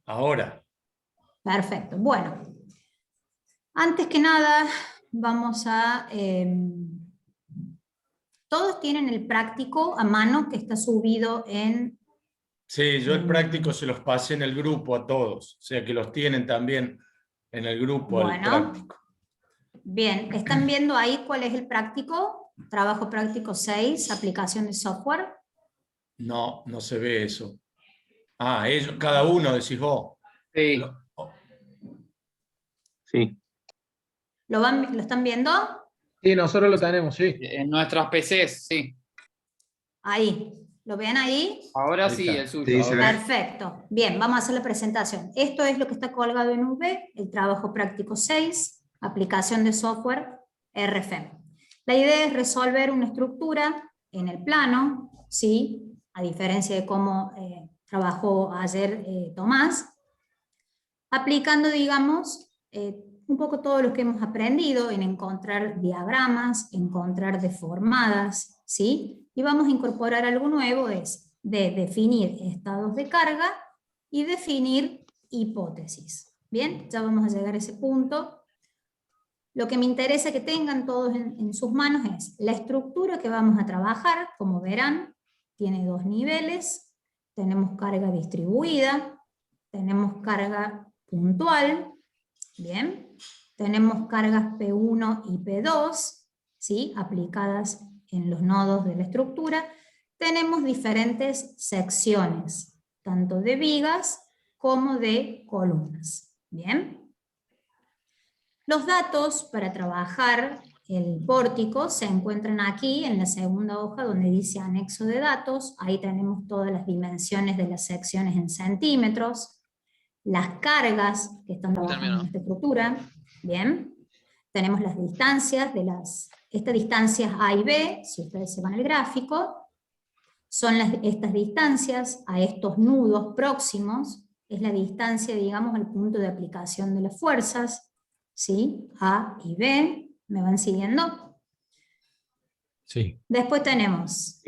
Ahora. Perfecto. Bueno, antes que nada, vamos a... todos tienen el práctico a mano que está subido en... Sí, yo el práctico se los pasé en el grupo a todos, o sea que los tienen también en el grupo el Bueno, práctico. bien, ¿están viendo ahí cuál es el práctico? Trabajo práctico 6, aplicación de software. No, no se ve eso. Ah, ellos, cada uno decís vos. Sí. Sí. ¿Lo están viendo? Sí, nosotros lo tenemos, sí. En nuestras PCs, sí. Ahí. ¿Lo ven ahí? Ahora Ahí sí, está. el suyo. Sí, se ahora. ve. Perfecto. Bien, vamos a hacer la presentación. Esto es lo que está colgado en V, el trabajo práctico 6, aplicación de software RFM. La idea es resolver una estructura en el plano, ¿sí? A diferencia de cómo trabajó ayer Tomás, aplicando, digamos, un poco todo lo que hemos aprendido en encontrar diagramas, encontrar deformadas, ¿sí? Y vamos a incorporar algo nuevo, es de definir estados de carga y definir hipótesis. Bien, ya vamos a llegar a ese punto. Lo que me interesa que tengan todos en sus manos es la estructura que vamos a trabajar. Como verán, tiene dos niveles. Tenemos carga distribuida, tenemos carga puntual, bien, tenemos cargas P1 y P2, ¿sí? Aplicadas en los nodos de la estructura. Tenemos diferentes secciones, tanto de vigas como de columnas, bien. Los datos para trabajar el pórtico se encuentran aquí en la segunda hoja donde dice anexo de datos. Ahí tenemos todas las dimensiones de las secciones en centímetros, las cargas que están trabajando en esta estructura, bien. Tenemos las distancias de estas distancias A y B, si ustedes se van al gráfico, son estas distancias a estos nudos próximos, es la distancia, digamos, al punto de aplicación de las fuerzas, ¿sí? A y B, ¿me van siguiendo? Sí. Después tenemos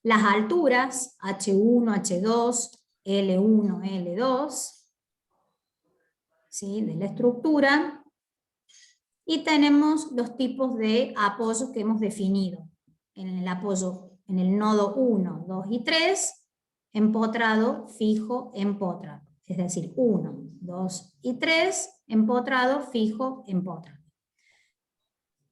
las alturas, H1, H2, L1, L2, ¿sí? De la estructura, y tenemos los tipos de apoyos que hemos definido. En el apoyo, en el nodo 1, 2 y 3, empotrado, fijo, empotrado. Es decir, 1, 2 y 3, empotrado, fijo, empotrado.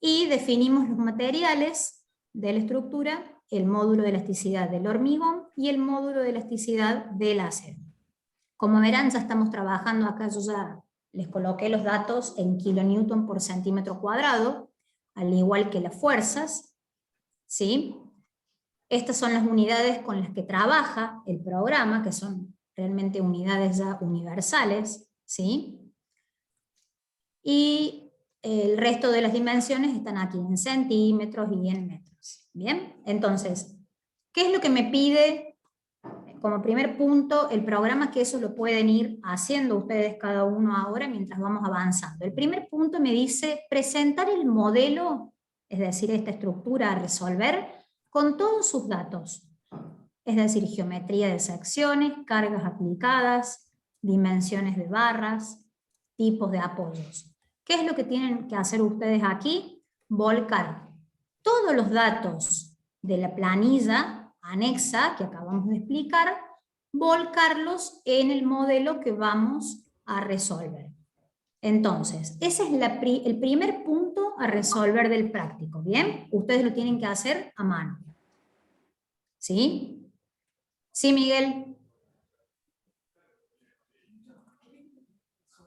Y definimos los materiales de la estructura, el módulo de elasticidad del hormigón y el módulo de elasticidad del acero. Como verán, ya estamos trabajando acá, yo ya les coloqué los datos en kilonewton por centímetro cuadrado, al igual que las fuerzas, ¿sí? Estas son las unidades con las que trabaja el programa, que son realmente unidades ya universales, ¿sí? Y el resto de las dimensiones están aquí en centímetros y en metros. Bien, entonces, ¿qué es lo que me pide como primer punto el programa? Que eso lo pueden ir haciendo ustedes cada uno ahora mientras vamos avanzando. El primer punto me dice presentar el modelo, es decir, esta estructura a resolver, con todos sus datos. Es decir, geometría de secciones, cargas aplicadas, dimensiones de barras, tipos de apoyos. ¿Qué es lo que tienen que hacer ustedes aquí? Volcar todos los datos de la planilla anexa que acabamos de explicar, volcarlos en el modelo que vamos a resolver. Entonces, ese es el primer punto a resolver del práctico, ¿bien? Ustedes lo tienen que hacer a mano. ¿Sí? ¿Sí, Miguel?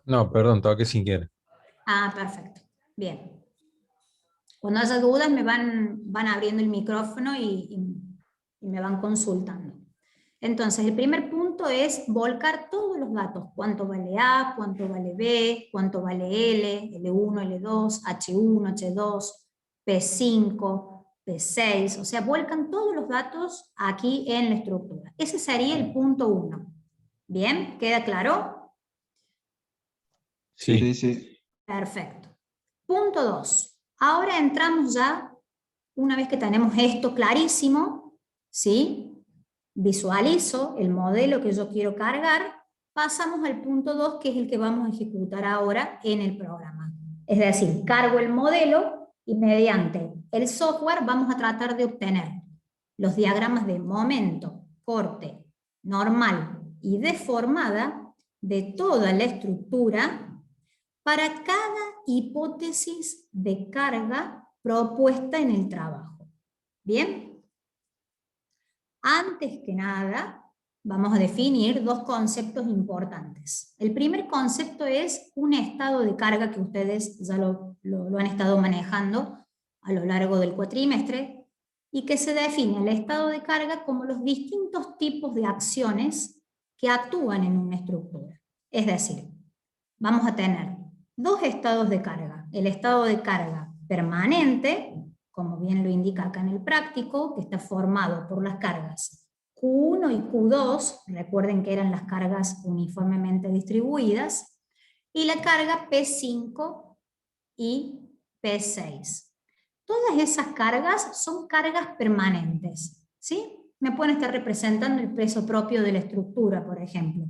No, perdón, toqué sin querer. Ah, perfecto. Bien. Cuando haya dudas me van abriendo el micrófono y me van consultando. Entonces, el primer punto es volcar todos los datos. Cuánto vale A, cuánto vale B, cuánto vale L, L1, L2, H1, H2, P5, P6. O sea, vuelcan todos los datos aquí en la estructura. Ese sería el punto 1. ¿Bien? ¿Queda claro? Sí. Sí, sí. Perfecto. Punto 2. Ahora entramos ya, una vez que tenemos esto clarísimo, ¿sí? Visualizo el modelo que yo quiero cargar pasamos al punto 2, que es el que vamos a ejecutar ahora en el programa. Es decir, cargo el modelo y mediante el software vamos a tratar de obtener los diagramas de momento, corte, normal y deformada de toda la estructura para cada hipótesis de carga propuesta en el trabajo. ¿Bien? Antes que nada, vamos a definir dos conceptos importantes. El primer concepto es un estado de carga, que ustedes ya lo han estado manejando a lo largo del cuatrimestre, y que se define el estado de carga como los distintos tipos de acciones que actúan en una estructura. Es decir, vamos a tener dos estados de carga. El estado de carga permanente, como bien lo indica acá en el práctico, que está formado por las cargas Q1 y Q2, recuerden que eran las cargas uniformemente distribuidas, y la carga P5 y P6. Todas esas cargas son cargas permanentes, ¿sí? Me pueden estar representando el peso propio de la estructura, por ejemplo.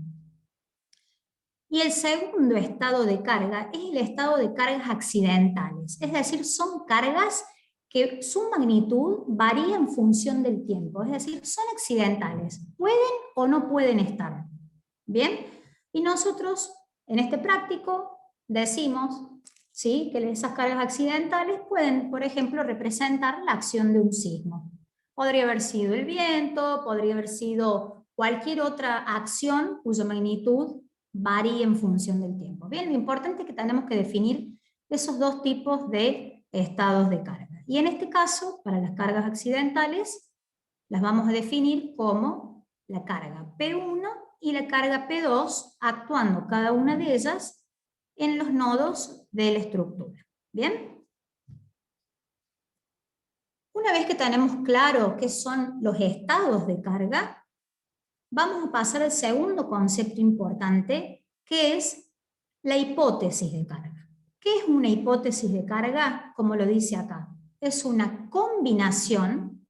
Y el segundo estado de carga es el estado de cargas accidentales, es decir, son cargas que su magnitud varía en función del tiempo, es decir, son accidentales, pueden o no pueden estar. ¿Bien? Y nosotros en este práctico decimos, ¿sí?, que esas cargas accidentales pueden, por ejemplo, representar la acción de un sismo. Podría haber sido el viento, podría haber sido cualquier otra acción cuya magnitud varía en función del tiempo. Bien, lo importante es que tenemos que definir esos dos tipos de estados de carga. Y en este caso, para las cargas accidentales, las vamos a definir como la carga P1 y la carga P2, actuando cada una de ellas en los nodos de la estructura. ¿Bien? Una vez que tenemos claro qué son los estados de carga, vamos a pasar al segundo concepto importante, que es la hipótesis de carga. ¿Qué es una hipótesis de carga? Como lo dice acá, es una combinación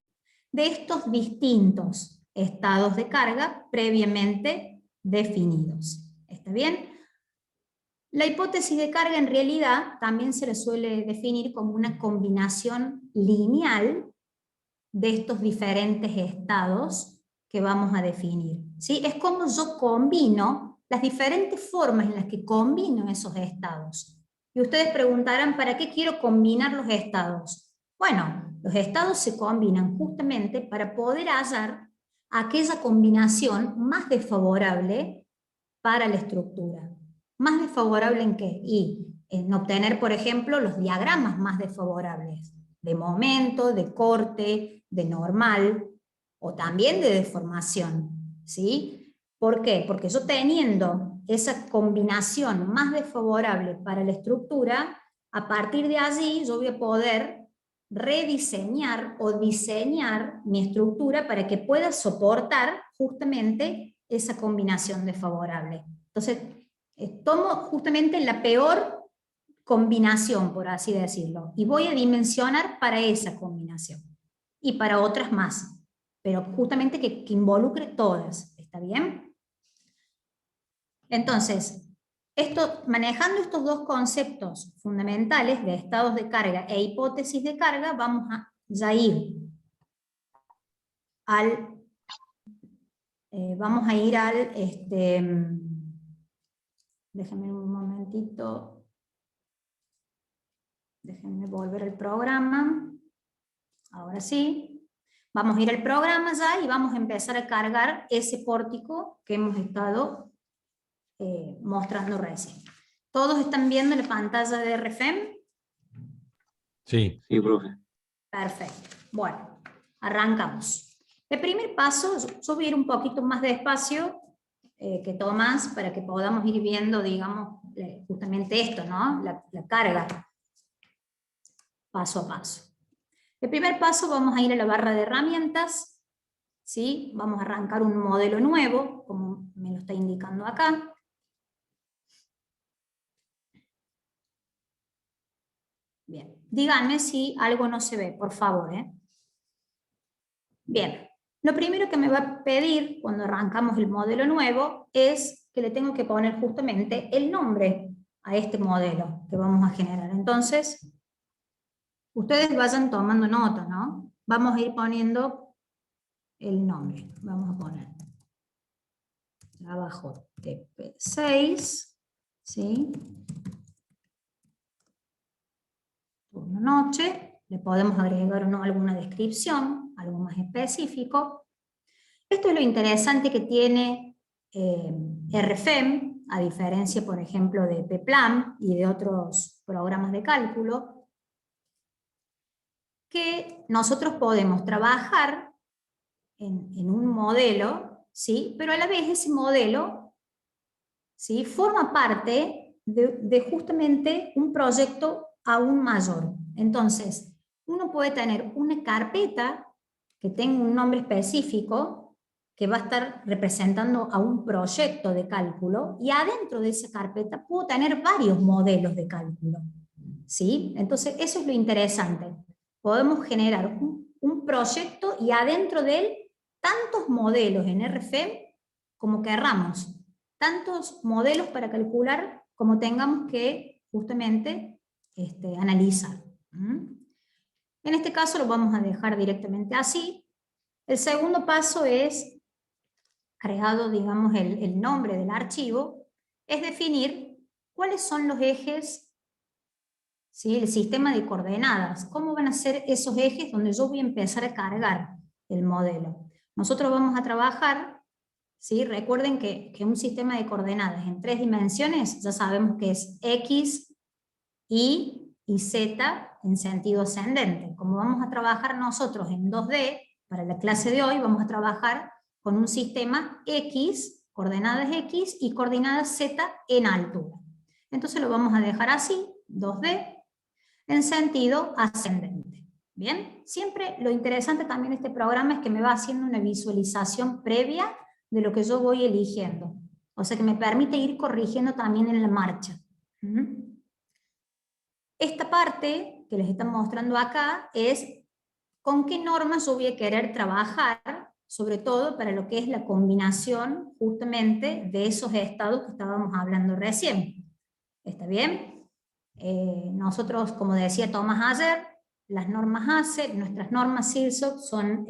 de estos distintos estados de carga previamente definidos. ¿Está bien? La hipótesis de carga en realidad también se le suele definir como una combinación lineal de estos diferentes estados que vamos a definir. ¿Sí? Es como yo combino las diferentes formas en las que combino esos estados. Y ustedes preguntarán, ¿para qué quiero combinar los estados? Bueno, los estados se combinan justamente para poder hallar aquella combinación más desfavorable para la estructura. ¿Más desfavorable en qué? Y en obtener, por ejemplo, los diagramas más desfavorables, de momento, de corte, de normal, o también de deformación, ¿sí? ¿Por qué? Porque yo teniendo esa combinación más desfavorable para la estructura, a partir de allí yo voy a poder rediseñar o diseñar mi estructura para que pueda soportar justamente esa combinación desfavorable. Entonces, tomo justamente la peor combinación, por así decirlo, y voy a dimensionar para esa combinación y para otras más, pero justamente que involucre todas, ¿está bien? Entonces, manejando estos dos conceptos fundamentales de estados de carga e hipótesis de carga, vamos a ya ir al déjenme un momentito, déjenme volver al programa, ahora sí, vamos a ir al programa ya y vamos a empezar a cargar ese pórtico que hemos estado mostrando recién. ¿Todos están viendo la pantalla de RFEM? Sí. Sí, profe. Perfecto. Bueno, arrancamos. El primer paso, yo voy a ir un poquito más despacio que Tomás, para que podamos ir viendo, digamos, justamente esto, ¿no? La carga, paso a paso. El primer paso, vamos a ir a la barra de herramientas, ¿sí? Vamos a arrancar un modelo nuevo, como me lo está indicando acá. Bien, díganme si algo no se ve, por favor, ¿eh? Bien, lo primero que me va a pedir cuando arrancamos el modelo nuevo es que le tengo que poner justamente el nombre a este modelo que vamos a generar. Entonces, ustedes vayan tomando nota, ¿no? Vamos a ir poniendo el nombre. Vamos a poner trabajo TP6, ¿sí? Turno noche. Le podemos agregar o no alguna descripción, algo más específico. Esto es lo interesante que tiene RFEM, a diferencia, por ejemplo, de PPLAN y de otros programas de cálculo, que nosotros podemos trabajar en un modelo, ¿sí? Pero a la vez ese modelo, ¿sí?, forma parte de justamente un proyecto aún mayor. Entonces, uno puede tener una carpeta que tenga un nombre específico, que va a estar representando a un proyecto de cálculo, y adentro de esa carpeta puedo tener varios modelos de cálculo, ¿sí? Entonces, eso es lo interesante. Podemos generar un proyecto y adentro de él tantos modelos en RFEM como querramos, tantos modelos para calcular como tengamos que justamente analizar. En este caso lo vamos a dejar directamente así. El segundo paso es, creado digamos el nombre del archivo, es definir cuáles son los ejes, ¿sí?, el sistema de coordenadas, cómo van a ser esos ejes donde yo voy a empezar a cargar el modelo. Nosotros vamos a trabajar, ¿sí? Recuerden que un sistema de coordenadas en 3 dimensiones, ya sabemos que es X, Y y Z en sentido ascendente. Como vamos a trabajar nosotros en 2D, para la clase de hoy vamos a trabajar con un sistema X, coordenadas X y coordenadas Z en altura. Entonces lo vamos a dejar así, 2D, en sentido ascendente. ¿Bien? Siempre lo interesante también de este programa es que me va haciendo una visualización previa de lo que yo voy eligiendo. O sea que me permite ir corrigiendo también en la marcha. Esta parte que les están mostrando acá es con qué normas yo voy a querer trabajar, sobre todo para lo que es la combinación justamente de esos estados que estábamos hablando recién. ¿Está bien? Nosotros, como decía Tomás ayer, las normas ACE, nuestras normas CIRSOC son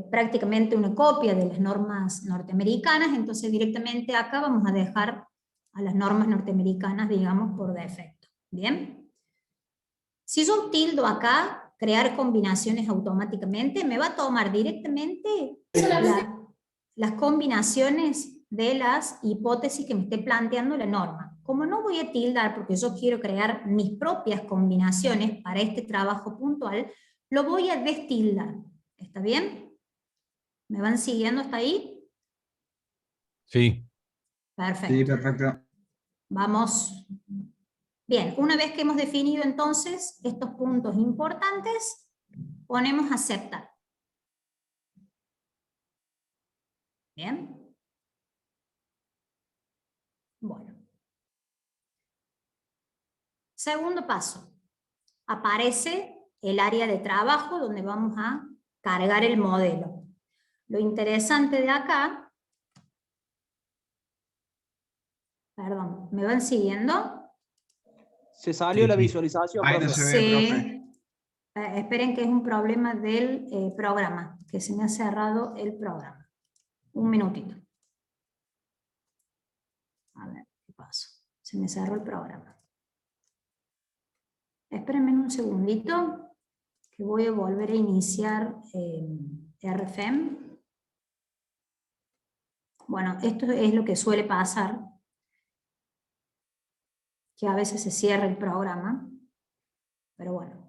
prácticamente una copia de las normas norteamericanas, entonces directamente acá vamos a dejar a las normas norteamericanas, digamos, por defecto. ¿Bien? Si yo tildo acá, crear combinaciones automáticamente, me va a tomar directamente las combinaciones de las hipótesis que me esté planteando la norma. Como no voy a tildar porque yo quiero crear mis propias combinaciones para este trabajo puntual, lo voy a destildar. ¿Está bien? ¿Me van siguiendo hasta ahí? Sí. Perfecto. Sí, perfecto. Vamos. Bien, una vez que hemos definido entonces estos puntos importantes, ponemos aceptar. Bien. Bueno. Segundo paso. Aparece el área de trabajo donde vamos a cargar el modelo. Lo interesante de acá, perdón, ¿me van siguiendo? Se salió Sí, la sí. visualización, Ahí no profe. se ve, profe. Esperen que es un problema del programa, que se me ha cerrado el programa. Un minutito. A ver, ¿qué pasó? Se me cerró el programa. Espérenme un segundito, que voy a volver a iniciar RFEM. Bueno, esto es lo que suele pasar, que a veces se cierra el programa, pero bueno.